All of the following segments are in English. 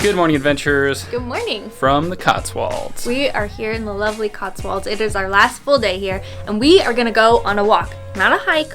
Good morning, adventurers. Good morning. From the Cotswolds. We are here in the lovely Cotswolds. It is our last full day here, and we are going to go on a walk. Not a hike,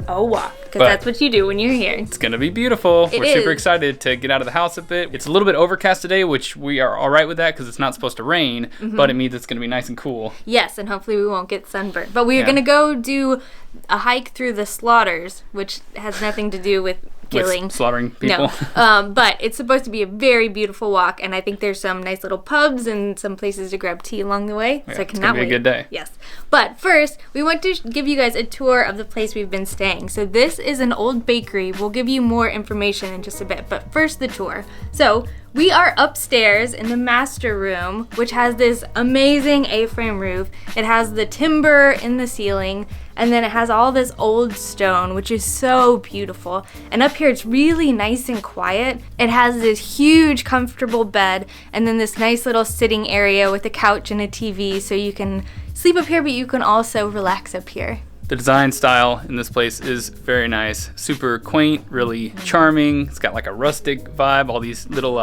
a walk, because that's what you do when you're here. It's going to be beautiful. We're super excited to get out of the house a bit. It's a little bit overcast today, which we are all right with that because it's not supposed to rain, but it means it's going to be nice and cool. Yes, and hopefully we won't get sunburned. But we are going to go do a hike through the slaughters, which has nothing to do with killing. With slaughtering people. No. But it's supposed to be a very beautiful walk, and I think there's some nice little pubs and some places to grab tea along the way. Yeah, so I cannot wait. It's going to be a good day. Yes. But first, we want to give you guys a tour of the place we've been staying. So this is an old bakery. We'll give you more information in just a bit, but first the tour. So we are upstairs in the master room, which has this amazing A-frame roof. It has the timber in the ceiling, and then it has all this old stone, which is so beautiful. And up here, it's really nice and quiet. It has this huge, comfortable bed, and then this nice little sitting area with a couch and a TV, so you can sleep up here, but you can also relax up here. The design style in this place is very nice. Super quaint, really charming. It's got like a rustic vibe, all these little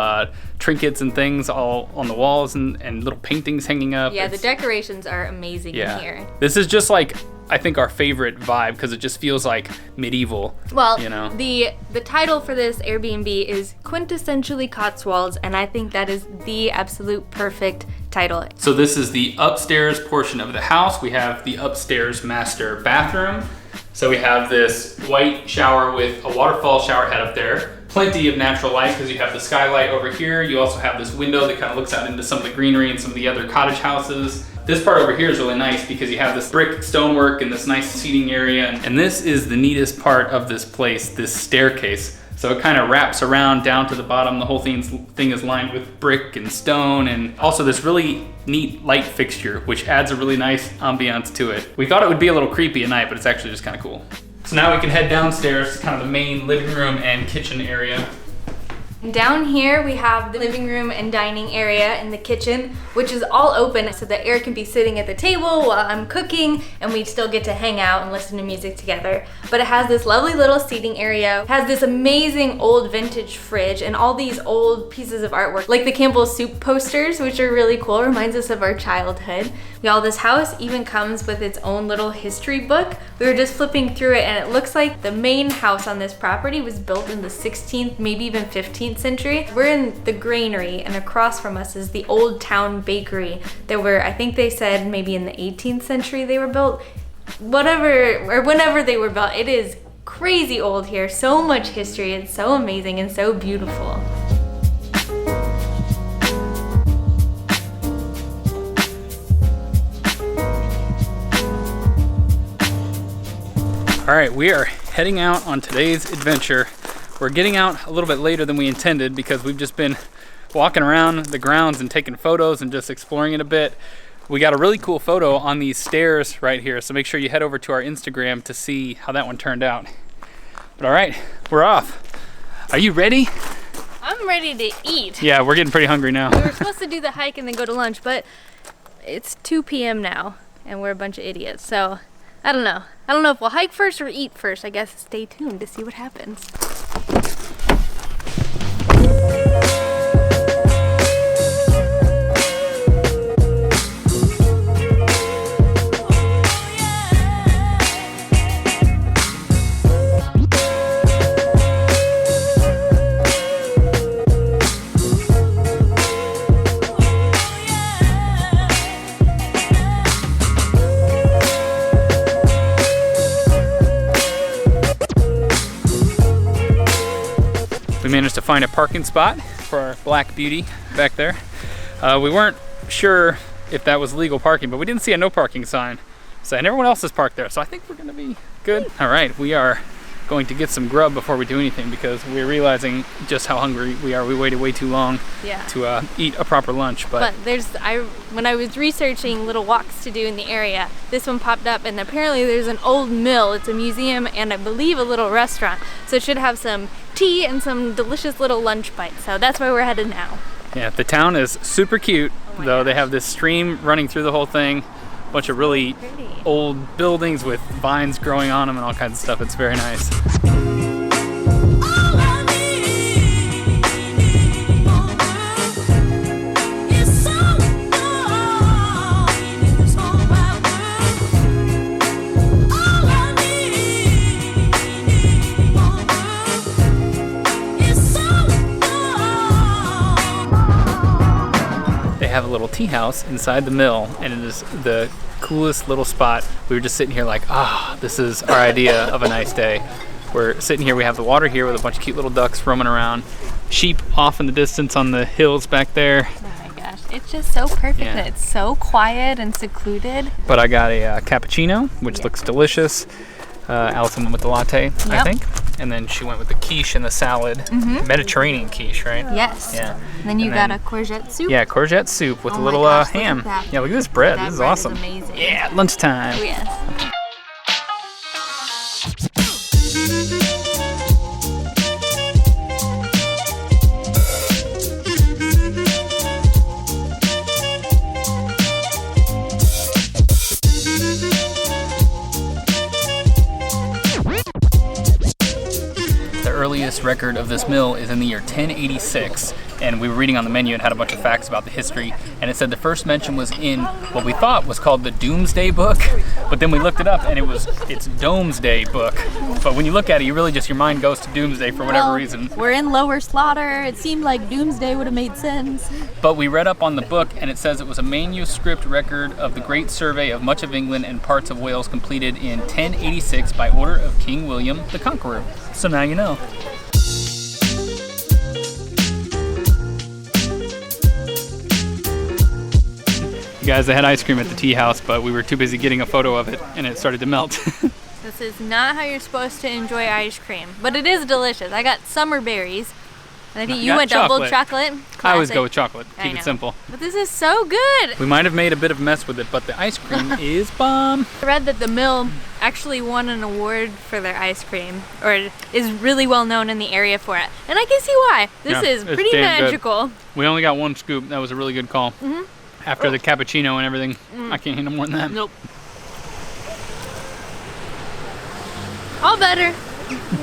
trinkets and things all on the walls and little paintings hanging up. Yeah, the decorations are amazing in here. This is just like, I think, our favorite vibe because it just feels like medieval. Well, you know? the title for this Airbnb is Quintessentially Cotswolds, and I think that is the absolute perfect title. So this is the upstairs portion of the house. We have the upstairs master bathroom. So we have this white shower with a waterfall shower head up there. Plenty of natural light because you have the skylight over here. You also have this window that kind of looks out into some of the greenery and some of the other cottage houses. This part over here is really nice because you have this brick stonework and this nice seating area. And this is the neatest part of this place, this staircase. So it kind of wraps around down to the bottom. The whole thing is lined with brick and stone, and also this really neat light fixture, which adds a really nice ambiance to it. We thought it would be a little creepy at night, but it's actually just kind of cool. So now we can head downstairs to kind of the main living room and kitchen area. Down here we have the living room and dining area and the kitchen, which is all open so that Eric can be sitting at the table while I'm cooking and we still get to hang out and listen to music together. But it has this lovely little seating area, it has this amazing old vintage fridge and all these old pieces of artwork, like the Campbell's soup posters, which are really cool, reminds us of our childhood. Y'all, this house even comes with its own little history book. We were just flipping through it and it looks like the main house on this property was built in the 16th, maybe even 15th century. We're in the granary and across from us is the Old Town Bakery. There were, I think they said maybe in the 18th century they were built. Whenever they were built. It is crazy old here, so much history. It's so amazing and so beautiful. All right, we are heading out on today's adventure. We're getting out a little bit later than we intended because we've just been walking around the grounds and taking photos and just exploring it a bit. We got a really cool photo on these stairs right here, so make sure you head over to our Instagram to see how that one turned out. But all right, we're off. Are you ready? I'm ready to eat. Yeah, we're getting pretty hungry now. We were supposed to do the hike and then go to lunch, but it's 2 p.m. now and we're a bunch of idiots, so I don't know. I don't know if we'll hike first or eat first. I guess stay tuned to see what happens. We managed to find a parking spot for our Black Beauty back there. We weren't sure if that was legal parking, but we didn't see a no parking sign. So, and everyone else is parked there, so I think we're gonna be good. All right, we are going to get some grub before we do anything because we're realizing just how hungry we are. We waited way too long to eat a proper lunch. But when I was researching little walks to do in the area, this one popped up, and apparently there's an old mill. It's a museum and I believe a little restaurant. So it should have some tea and some delicious little lunch bites. So that's where we're headed now. Yeah, the town is super cute, though. Gosh. They have this stream running through the whole thing. Bunch of really old buildings with vines growing on them and all kinds of stuff. It's very nice. have a little tea house inside the mill, and it is the coolest little spot. We were just sitting here like, this is our idea of a nice day. We're sitting here, we have the water here with a bunch of cute little ducks roaming around. Sheep off in the distance on the hills back there. Oh my gosh, it's just so perfect that it's so quiet and secluded. But I got a cappuccino, which looks delicious. Allison went with the latte, I think. And then she went with the quiche and the salad. Mediterranean quiche, right? Yes. Yeah. And then you got a courgette soup. Yeah, courgette soup with a little ham. Yeah, look at this bread. This is awesome. Amazing. Yeah, lunchtime. Oh, yes. Earliest record of this mill is in the year 1086, and we were reading on the menu and had a bunch of facts about the history, and it said the first mention was in what we thought was called the Doomsday Book, but then we looked it up and it's Domesday Book. But when you look at it, your mind goes to Doomsday for whatever reason. We're in Lower Slaughter. It seemed like Doomsday would have made sense. But we read up on the book, and it says it was a manuscript record of the Great Survey of much of England and parts of Wales completed in 1086 by order of King William the Conqueror. So now you know. You guys, I had ice cream at the tea house, but we were too busy getting a photo of it, and it started to melt. This is not how you're supposed to enjoy ice cream, but it is delicious. I got summer berries, and I think you went double chocolate. Classic. I always go with chocolate. Keep it simple. But this is so good. We might have made a bit of a mess with it, but the ice cream is bomb. I read that the mill actually won an award for their ice cream, or is really well known in the area for it. And I can see why. This is pretty magical. Good. We only got one scoop. That was a really good call. After the cappuccino and everything, I can't handle more than that. Nope. All better.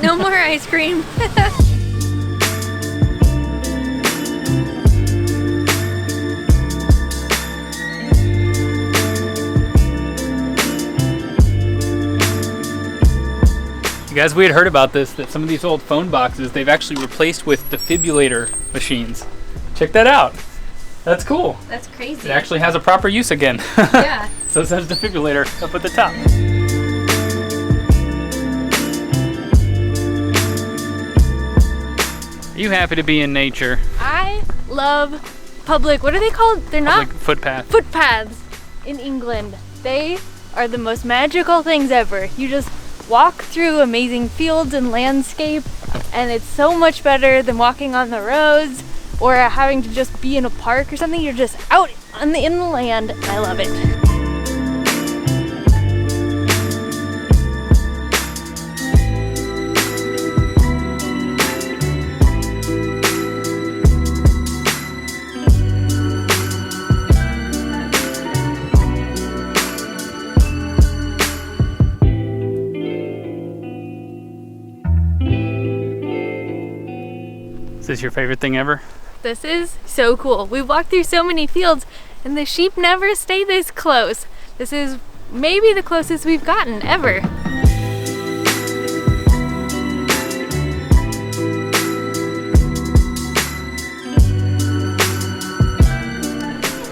No more ice cream. You guys, we had heard about this, that some of these old phone boxes, they've actually replaced with defibrillator machines. Check that out. That's cool. That's crazy. It actually has a proper use again. Yeah. So it says defibrillator up at the top. Are you happy to be in nature? I love public, what are they called? They're not footpaths. Footpaths in England. They are the most magical things ever. You just walk through amazing fields and landscape, and it's so much better than walking on the roads or having to just be in a park or something. You're just out in the land. I love it. Is this your favorite thing ever? This is so cool. We've walked through so many fields and the sheep never stay this close. This is maybe the closest we've gotten ever.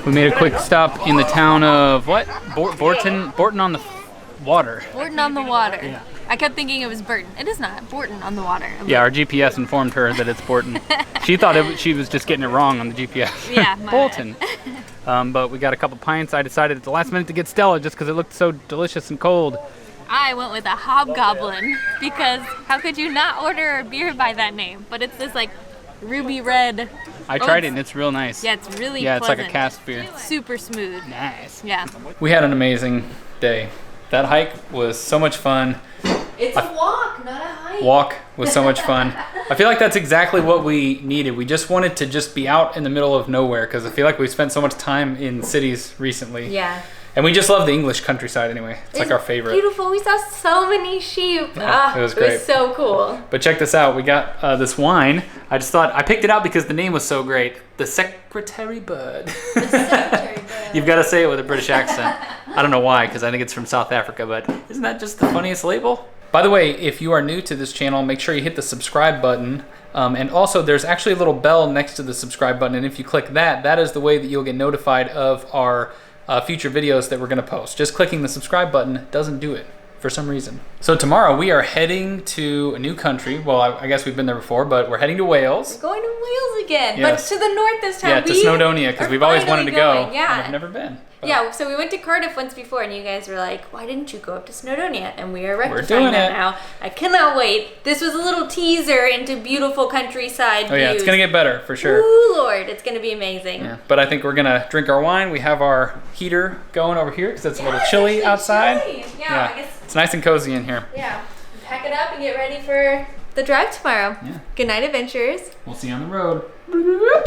We made a quick stop in the town of what? Borton on the water. Borton on the water. Yeah. I kept thinking it was Burton. It is not. Borton on the water. Yeah, our GPS informed her that it's Borton. She thought she was just getting it wrong on the GPS. Yeah, Bolton. But we got a couple pints. I decided at the last minute to get Stella just because it looked so delicious and cold. I went with a hobgoblin because how could you not order a beer by that name? But it's this like ruby red. I tried it and it's real nice. Yeah, it's really pleasant. It's like a cask beer. Super smooth. Nice. Yeah. We had an amazing day. That hike was so much fun. It's a walk, not a hike. Walk was so much fun. I feel like that's exactly what we needed. We just wanted to just be out in the middle of nowhere because I feel like we've spent so much time in cities recently. Yeah. And we just love the English countryside anyway. It's like our favorite. Beautiful. We saw so many sheep. Yeah, it was great. It was so cool. But check this out. We got this wine. I just thought, I picked it out because the name was so great. The Secretary Bud. The Secretary Bud. You've got to say it with a British accent. I don't know why, because I think it's from South Africa, but isn't that just the funniest label? By the way, if you are new to this channel, make sure you hit the subscribe button. And also, there's actually a little bell next to the subscribe button, and if you click that, that is the way that you'll get notified of our future videos that we're going to post. Just clicking the subscribe button doesn't do it for some reason. So tomorrow we are heading to a new country. Well, I guess we've been there before, but we're heading to Wales. We're going to Wales again, Yes. but to the north this time. Yeah, to Snowdonia, because we've always wanted to go. Yeah. And I've never been. But Yeah, so we went to Cardiff once before, and you guys were like, why didn't you go up to Snowdonia? And we are doing rectifying that it. now. I cannot wait. This was a little teaser into beautiful countryside Oh yeah, views. it's going to get better for sure. Ooh, Lord, it's going to be amazing. Yeah, but I think we're going to drink our wine. We have our heater going over here because it's a little chilly outside. Chilly. Yeah, I guess. It's nice and cozy in here. Yeah. Pack it up and get ready for the drive tomorrow. Yeah. Good night, adventurers. We'll see you on the road.